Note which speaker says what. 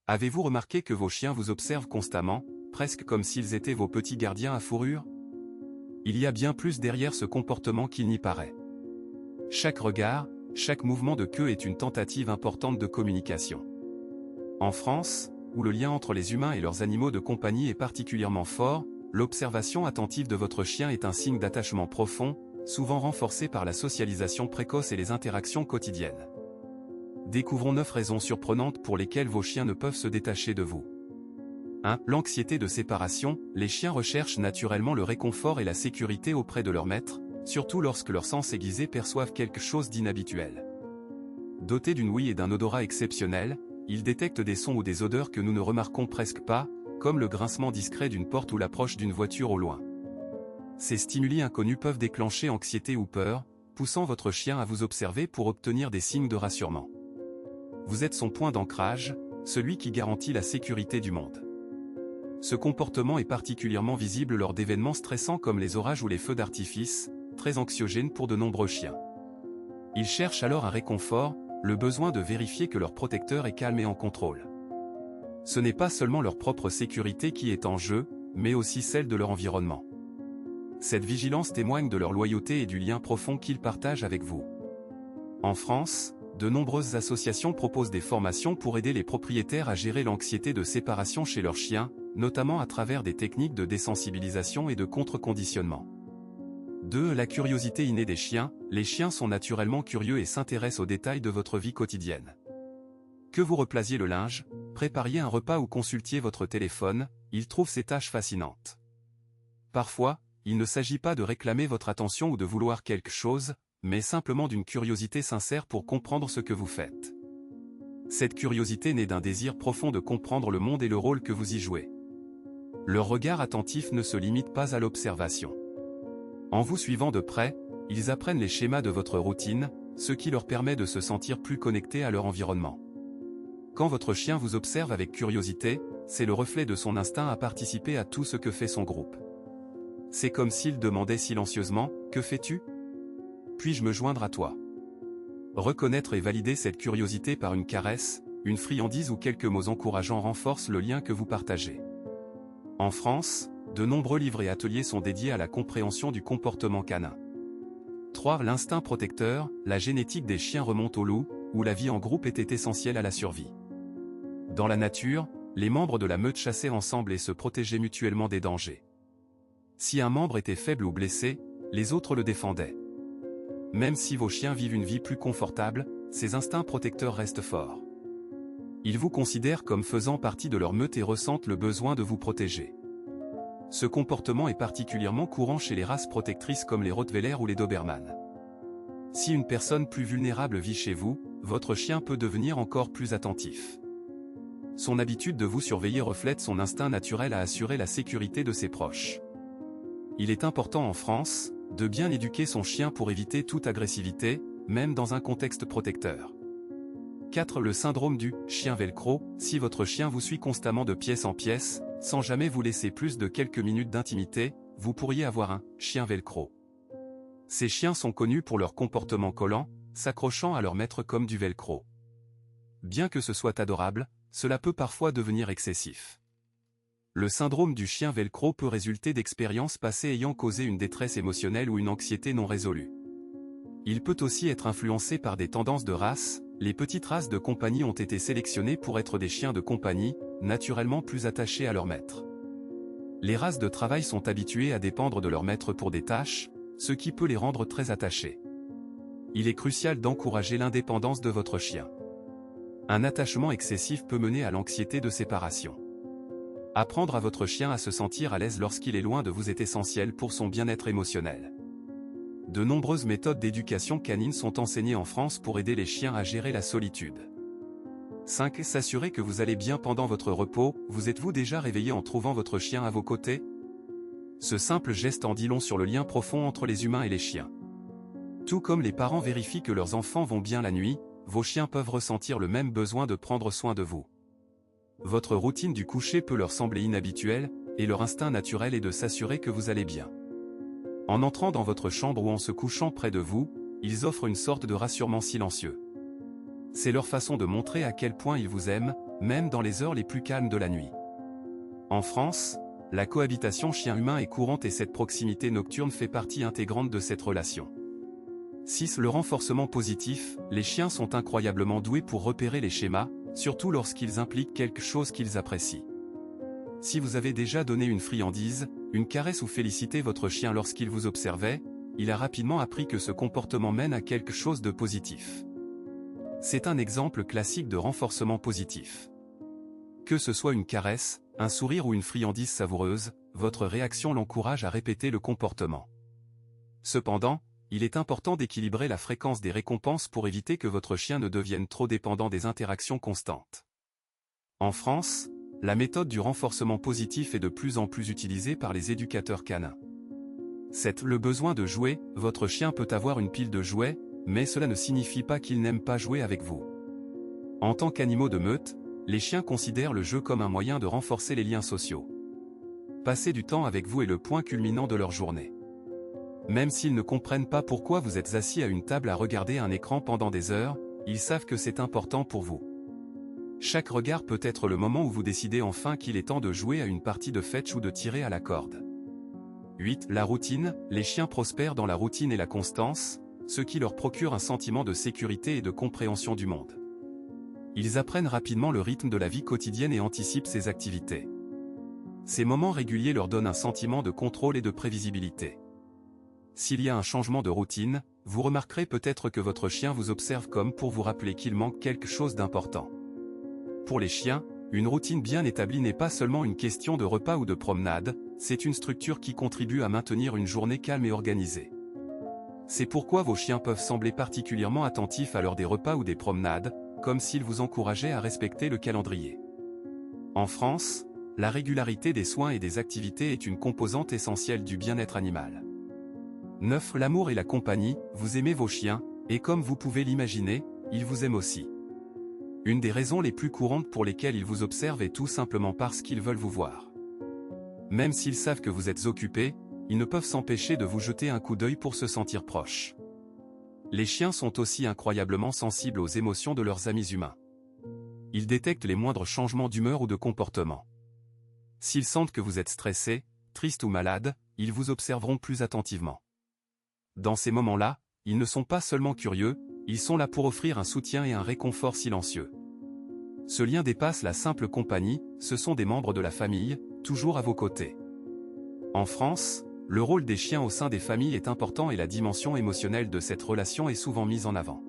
Speaker 1: Avez-vous remarqué que vos chiens vous observent constamment, presque comme s'ils étaient vos petits gardiens à fourrure? Il y a bien plus derrière ce comportement qu'il n'y paraît. Chaque regard, chaque mouvement de queue est une tentative importante de communication. En France, où le lien entre les humains et leurs animaux de compagnie est particulièrement fort, l'observation attentive de votre chien est un signe d'attachement profond, souvent renforcé par la socialisation précoce et les interactions quotidiennes. Découvrons 9 raisons surprenantes pour lesquelles vos chiens ne peuvent se détacher de vous. 1. L'anxiété de séparation. Les chiens recherchent naturellement le réconfort et la sécurité auprès de leur maître, surtout lorsque leurs sens aiguisés perçoivent quelque chose d'inhabituel. Dotés d'une ouïe et d'un odorat exceptionnel, ils détectent des sons ou des odeurs que nous ne remarquons presque pas, comme le grincement discret d'une porte ou l'approche d'une voiture au loin. Ces stimuli inconnus peuvent déclencher anxiété ou peur, poussant votre chien à vous observer pour obtenir des signes de rassurement. Vous êtes son point d'ancrage, celui qui garantit la sécurité du monde. Ce comportement est particulièrement visible lors d'événements stressants comme les orages ou les feux d'artifice, très anxiogènes pour de nombreux chiens. Ils cherchent alors un réconfort, le besoin de vérifier que leur protecteur est calme et en contrôle. Ce n'est pas seulement leur propre sécurité qui est en jeu, mais aussi celle de leur environnement. Cette vigilance témoigne de leur loyauté et du lien profond qu'ils partagent avec vous. En France, de nombreuses associations proposent des formations pour aider les propriétaires à gérer l'anxiété de séparation chez leurs chiens, notamment à travers des techniques de désensibilisation et de contre-conditionnement. 2. La curiosité innée des chiens. Les chiens sont naturellement curieux et s'intéressent aux détails de votre vie quotidienne. Que vous replasiez le linge, prépariez un repas ou consultiez votre téléphone, ils trouvent ces tâches fascinantes. Parfois, il ne s'agit pas de réclamer votre attention ou de vouloir quelque chose, mais simplement d'une curiosité sincère pour comprendre ce que vous faites. Cette curiosité naît d'un désir profond de comprendre le monde et le rôle que vous y jouez. Leur regard attentif ne se limite pas à l'observation. En vous suivant de près, ils apprennent les schémas de votre routine, ce qui leur permet de se sentir plus connectés à leur environnement. Quand votre chien vous observe avec curiosité, c'est le reflet de son instinct à participer à tout ce que fait son groupe. C'est comme s'il demandait silencieusement « Que fais-tu ? Puis-je me joindre à toi ?» Reconnaître et valider cette curiosité par une caresse, une friandise ou quelques mots encourageants renforce le lien que vous partagez. En France, de nombreux livres et ateliers sont dédiés à la compréhension du comportement canin. 3. L'instinct protecteur. La génétique des chiens remonte au loup, où la vie en groupe était essentielle à la survie. Dans la nature, les membres de la meute chassaient ensemble et se protégeaient mutuellement des dangers. Si un membre était faible ou blessé, les autres le défendaient. Même si vos chiens vivent une vie plus confortable, ces instincts protecteurs restent forts. Ils vous considèrent comme faisant partie de leur meute et ressentent le besoin de vous protéger. Ce comportement est particulièrement courant chez les races protectrices comme les Rottweiler ou les Doberman. Si une personne plus vulnérable vit chez vous, votre chien peut devenir encore plus attentif. Son habitude de vous surveiller reflète son instinct naturel à assurer la sécurité de ses proches. Il est important en France, de bien éduquer son chien pour éviter toute agressivité, même dans un contexte protecteur. 4. Le syndrome du chien velcro. Si votre chien vous suit constamment de pièce en pièce, sans jamais vous laisser plus de quelques minutes d'intimité, vous pourriez avoir un chien velcro. Ces chiens sont connus pour leur comportement collant, s'accrochant à leur maître comme du velcro. Bien que ce soit adorable, cela peut parfois devenir excessif. Le syndrome du chien velcro peut résulter d'expériences passées ayant causé une détresse émotionnelle ou une anxiété non résolue. Il peut aussi être influencé par des tendances de race. Les petites races de compagnie ont été sélectionnées pour être des chiens de compagnie, naturellement plus attachés à leur maître. Les races de travail sont habituées à dépendre de leur maître pour des tâches, ce qui peut les rendre très attachés. Il est crucial d'encourager l'indépendance de votre chien. Un attachement excessif peut mener à l'anxiété de séparation. Apprendre à votre chien à se sentir à l'aise lorsqu'il est loin de vous est essentiel pour son bien-être émotionnel. De nombreuses méthodes d'éducation canine sont enseignées en France pour aider les chiens à gérer la solitude. 5. S'assurer que vous allez bien pendant votre repos. Vous êtes-vous déjà réveillé en trouvant votre chien à vos côtés? Ce simple geste en dit long sur le lien profond entre les humains et les chiens. Tout comme les parents vérifient que leurs enfants vont bien la nuit, vos chiens peuvent ressentir le même besoin de prendre soin de vous. Votre routine du coucher peut leur sembler inhabituelle, et leur instinct naturel est de s'assurer que vous allez bien. En entrant dans votre chambre ou en se couchant près de vous, ils offrent une sorte de rassurement silencieux. C'est leur façon de montrer à quel point ils vous aiment, même dans les heures les plus calmes de la nuit. En France, la cohabitation chien-humain est courante et cette proximité nocturne fait partie intégrante de cette relation. 6. Le renforcement positif. Les chiens sont incroyablement doués pour repérer les schémas, surtout lorsqu'ils impliquent quelque chose qu'ils apprécient. Si vous avez déjà donné une friandise, une caresse ou félicité votre chien lorsqu'il vous observait, il a rapidement appris que ce comportement mène à quelque chose de positif. C'est un exemple classique de renforcement positif. Que ce soit une caresse, un sourire ou une friandise savoureuse, votre réaction l'encourage à répéter le comportement. Cependant, il est important d'équilibrer la fréquence des récompenses pour éviter que votre chien ne devienne trop dépendant des interactions constantes. En France, la méthode du renforcement positif est de plus en plus utilisée par les éducateurs canins. 7. Le besoin de jouer. Votre chien peut avoir une pile de jouets, mais cela ne signifie pas qu'il n'aime pas jouer avec vous. En tant qu'animaux de meute, les chiens considèrent le jeu comme un moyen de renforcer les liens sociaux. Passer du temps avec vous est le point culminant de leur journée. Même s'ils ne comprennent pas pourquoi vous êtes assis à une table à regarder un écran pendant des heures, ils savent que c'est important pour vous. Chaque regard peut être le moment où vous décidez enfin qu'il est temps de jouer à une partie de fetch ou de tirer à la corde. 8. La routine. Les chiens prospèrent dans la routine et la constance, ce qui leur procure un sentiment de sécurité et de compréhension du monde. Ils apprennent rapidement le rythme de la vie quotidienne et anticipent ses activités. Ces moments réguliers leur donnent un sentiment de contrôle et de prévisibilité. S'il y a un changement de routine, vous remarquerez peut-être que votre chien vous observe comme pour vous rappeler qu'il manque quelque chose d'important. Pour les chiens, une routine bien établie n'est pas seulement une question de repas ou de promenade, c'est une structure qui contribue à maintenir une journée calme et organisée. C'est pourquoi vos chiens peuvent sembler particulièrement attentifs à l'heure des repas ou des promenades, comme s'ils vous encourageaient à respecter le calendrier. En France, la régularité des soins et des activités est une composante essentielle du bien-être animal. 9. L'amour et la compagnie. Vous aimez vos chiens, et comme vous pouvez l'imaginer, ils vous aiment aussi. Une des raisons les plus courantes pour lesquelles ils vous observent est tout simplement parce qu'ils veulent vous voir. Même s'ils savent que vous êtes occupé, ils ne peuvent s'empêcher de vous jeter un coup d'œil pour se sentir proches. Les chiens sont aussi incroyablement sensibles aux émotions de leurs amis humains. Ils détectent les moindres changements d'humeur ou de comportement. S'ils sentent que vous êtes stressé, triste ou malade, ils vous observeront plus attentivement. Dans ces moments-là, ils ne sont pas seulement curieux, ils sont là pour offrir un soutien et un réconfort silencieux. Ce lien dépasse la simple compagnie, ce sont des membres de la famille, toujours à vos côtés. En France, le rôle des chiens au sein des familles est important et la dimension émotionnelle de cette relation est souvent mise en avant.